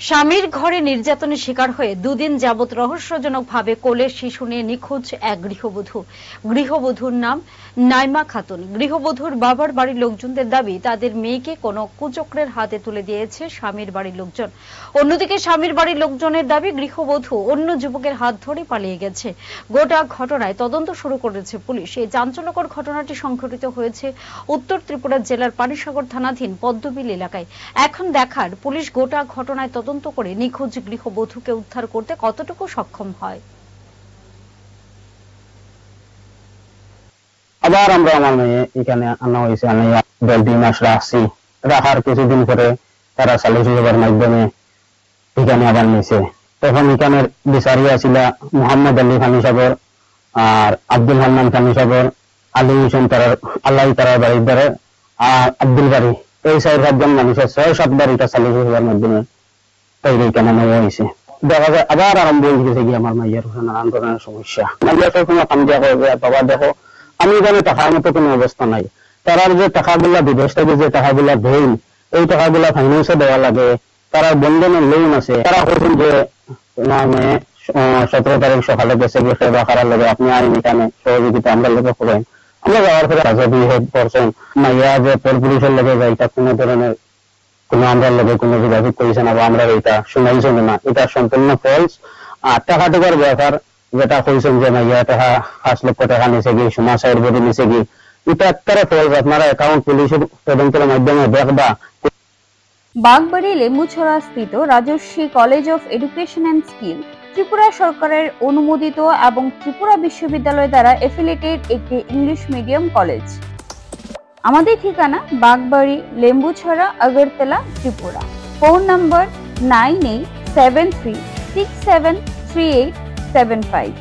স্বামীর ঘরে নির্যাতনের শিকার হয়ে দুদিন যাবৎ রহস্যজনকভাবে কোলের শিশু নিয়ে নিখোঁজ এক গৃহবধূ। গৃহবধূর নাম নাইমা খাতুন। গৃহবধূর বাবার বাড়ির লোকজনদের দাবি তাদের মেয়েকে কোনো কুচক্রের হাতে তুলে দিয়েছে স্বামীর বাড়ির লোকজন। অন্যদিকে স্বামীর বাড়ির লোকজনের দাবি গৃহবধূ অন্য যুবকের হাত ধরে পালিয়ে গেছে। গোটা ঘটনায় তদন্ত শুরু করেছে পুলিশ। এই চাঞ্চল্যকর ঘটনাটি সংঘটিত হয়েছে উত্তর ত্রিপুরা জেলার পানিসাগর থানাধীন পদ্মবিল এলাকায়। এখন দেখার পুলিশ গোটা ঘটনায় তদন্ত করে নিখোঁজ গৃহবধূকে উদ্ধার করতে কতটুকু সক্ষম হয়। আবার আমরা আমার মেয়ে এখানে আনা হয়েছে, আমি 2 মাস রাখছি। রাখার কিছুদিন পরে তারা সালিসি সভার মাধ্যমে এখানে আবার নিয়েছে। তখন এখানে বিচারিয়া ছিল মোহাম্মদ আলী খানি সাগর আর আব্দুল হান্নান খানি সাগর, আলী হোসেন তারার আল্লাহ তারার বাড়ির দ্বারা আর আব্দুল বাড়ি, এই 4-5 মানুষের 6-7 বার এটা সালিসি সভার মাধ্যমে তৈরি কেন নেওয়া হয়েছে। দেখা যায় আবার আরম্ভ হয়ে গেছে কি আমার মাইয়ার নানান ধরনের সমস্যা। মাইয়া সবসময় কামজা করবে, বাবা দেখো আমি এখানে টাকার মতো কোনো অবস্থা নাই। তারার যে টাকাগুলা বিদেশ থেকে যে টাকাগুলা দেন, এই টাকাগুলা ফাইন্যান্সে দেওয়া লাগে, তারা বন্ধনের লোন আছে। তারা বলছেন যে 17 তারিখ সকালে গেছে গিয়ে সেবা করার লগে আপনি আইন এখানে সহযোগিতা আমরা লোকে করেন। আমরা যাওয়ার পরে রাজা হেড করছেন মাইয়া যে পর পুলিশের লগে যায়, এটা কোনো ধরনের কোনো আমরা লগে কোনো যোগাযোগ করেছে না বা আমরা এটা শুনাইছেন না, এটা সম্পূর্ণ ফলস। আর টাকা টাকার ব্যাপার যেটা কইছেন যে মাইয়া টাকা 5 লক্ষ টাকা নিচে গিয়ে সমাজের বডি নিচে গিয়ে, এটা একবারে ফলস। আপনারা অ্যাকাউন্ট পুলিশের তদন্তের মাধ্যমে দেখবা। বাগবাড়ি লেম্বুছড়া স্থিত Rajarshi college of education and skill Tripura সরকারের অনুমোদিত এবং ত্রিপুরা বিশ্ববিদ্যালয় দ্বারা এফিলিয়েটেড একটি ইংলিশ মিডিয়াম কলেজ। আমাদের ঠিকানা বাগবাড়ি লেম্বুছড়া, আগরতলা, ত্রিপুরা। Phone number 9873673875।